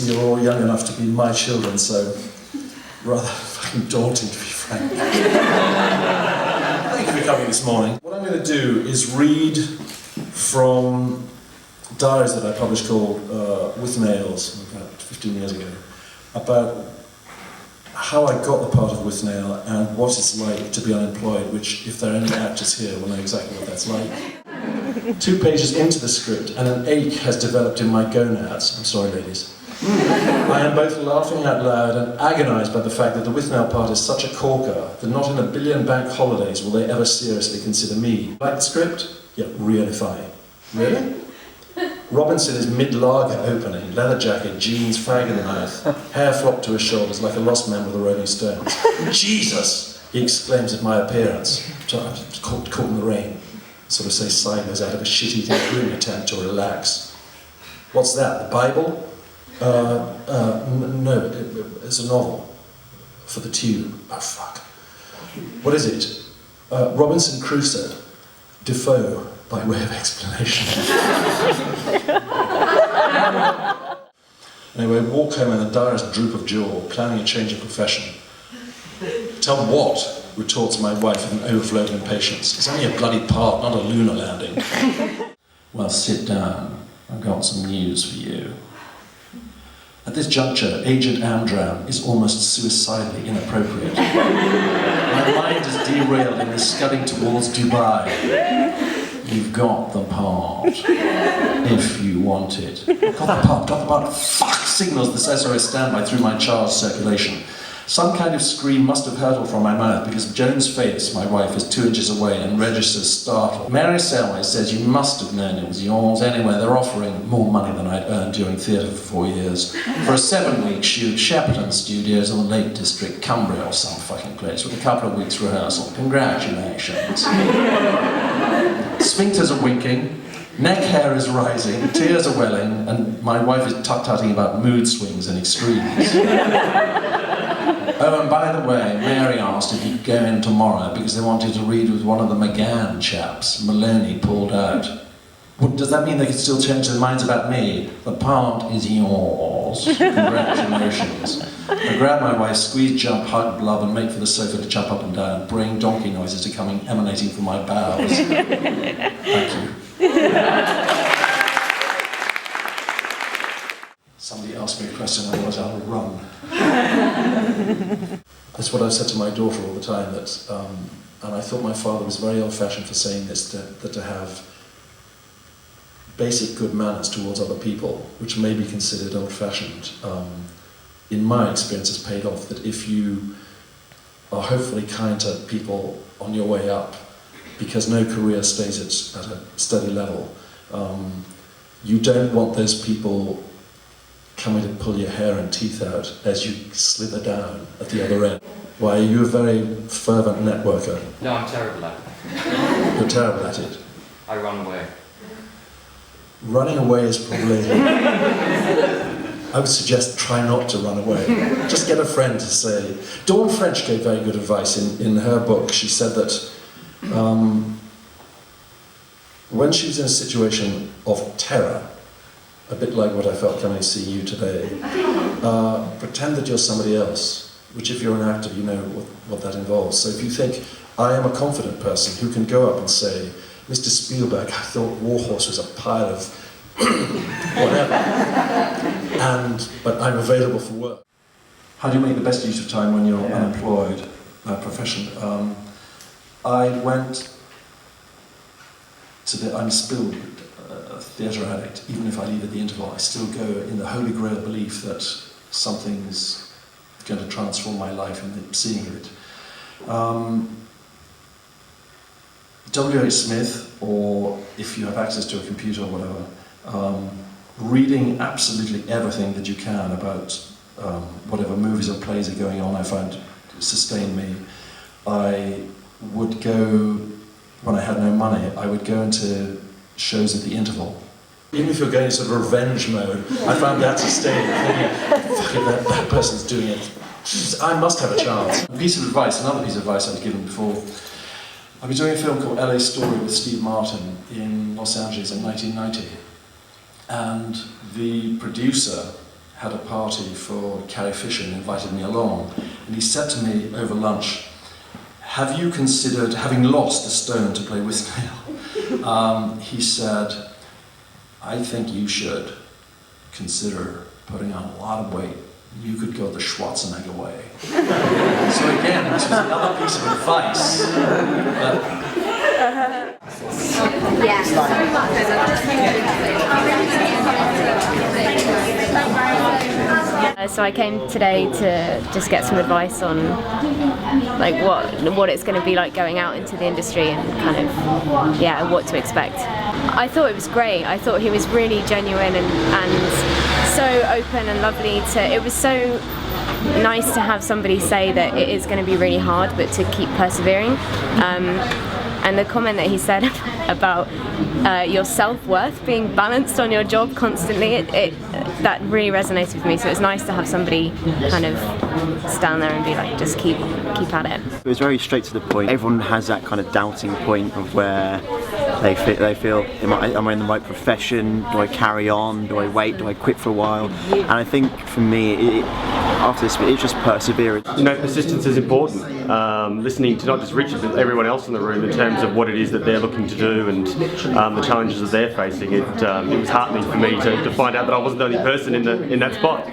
obviously you're all young enough to be my children, so rather fucking daunting, to be frank. Thank you for coming this morning. What I'm going to do is read from diaries that I published called With Nails, about 15 years ago, about how I got the part of With Nail and what it's like to be unemployed, which, if there are any actors here, will know exactly what that's like. 2 pages into the script, and an ache has developed in my gonads. I'm sorry, ladies. I am both laughing out loud and agonised by the fact that the With Nail part is such a corker that not in a billion bank holidays will they ever seriously consider me. Like the script? Yeah, really fine. Really? Robinson is mid-lager opening, leather jacket, jeans, fag in the mouth, hair flopped to his shoulders like a lost man with the Rolling Stones. Jesus! He exclaims at my appearance. I'm caught in the rain. Sort of say sideways out of a shit-eating room attempt to relax. What's that, the Bible? No, it's a novel. For the tube. Oh, fuck. What is it? Robinson Crusoe. Defoe, by way of explanation. Anyway, walk home in the direst droop of jaw, planning a change of profession. Tell what? Retorts my wife with an overflow of impatience. It's only a bloody part, not a lunar landing. Well, sit down. I've got some news for you. At this juncture, Agent Amdram is almost suicidally inappropriate. My mind is derailed and is scudding towards Dubai. You've got the part, if you want it. Got the part. Fuck! Signals the SOS standby through my charged circulation. Some kind of scream must have hurtled from my mouth because Joan's face, my wife, is 2 inches away and registers startled. Mary Selway says you must have known it was yours. Anyway, they're offering more money than I'd earned during theatre for 4 years. For a 7-week shoot, Shepperton Studios in the Lake District, Cumbria or some fucking place, with a couple of weeks rehearsal. Congratulations. Sphincters are winking, neck hair is rising, tears are welling, and my wife is tut-tutting about mood swings and extremes. Oh, and by the way, Mary asked if you'd go in tomorrow because they wanted to read with one of the McGann chaps. Maloney pulled out. Well, does that mean they could still change their minds about me? The part is yours. Congratulations. I grab my wife, squeeze, jump, hug, blub, and make for the sofa to jump up and down. Braying donkey noises emanating from my bowels. Thank you. Somebody asked me a question, otherwise I'll run. That's what I've said to my daughter all the time, that, and I thought my father was very old-fashioned for saying this, that to have basic good manners towards other people, which may be considered old-fashioned, in my experience has paid off, that if you are hopefully kind to people on your way up, because no career stays at a steady level, you don't want those people coming to pull your hair and teeth out as you slither down at the other end. Why, are you a very fervent networker? No, I'm terrible at it. You're terrible at it. I run away. Running away is probably... I would suggest try not to run away. Just get a friend to say... Dawn French gave very good advice in her book. She said that when she was in a situation of terror, a bit like what I felt coming to see you today, pretend that you're somebody else, which if you're an actor, you know what that involves. So if you think, I am a confident person who can go up and say, Mr. Spielberg, I thought Warhorse was a pile of whatever, but I'm available for work. How do you make the best use of time when you're unemployed, profession? I went to I'm still a theatre addict. Even if I leave at the interval, I still go in the holy grail belief that something's going to transform my life in seeing it. W.H. Smith, or if you have access to a computer or whatever, reading absolutely everything that you can about whatever movies or plays are going on, I find sustained me. I would go, when I had no money, I would go into shows at the interval. Even if you're going in sort of revenge mode, I found that sustaining, thinking, fuck it, that person's doing it. I must have a chance. Another piece of advice I was given before. I was doing a film called LA Story with Steve Martin in Los Angeles in 1990. And the producer had a party for Carrie Fisher and invited me along. And he said to me over lunch, "Have you considered having lost a stone to play with Neil?" He said, "I think you should consider putting on a lot of weight. You could go the Schwarzenegger way." So again, this was another piece of advice. So I came today to just get some advice on like what it's going to be like going out into the industry and kind of what to expect. I thought it was great. I thought he was really genuine and so open and lovely. It was so nice to have somebody say that it is going to be really hard but to keep persevering. And the comment that he said about your self-worth being balanced on your job constantly, that really resonated with me. So it's nice to have somebody kind of stand there and be like, just keep at it. It was very straight to the point. Everyone has that kind of doubting point of where they feel, am I in the right profession? Do I carry on? Do I wait? Do I quit for a while? And I think for me, after this, it's just perseverance. You know, persistence is important. Listening to not just Richard but everyone else in the room in terms of what it is that they're looking to do and the challenges that they're facing. It was heartening for me to find out that I wasn't the only person in that spot.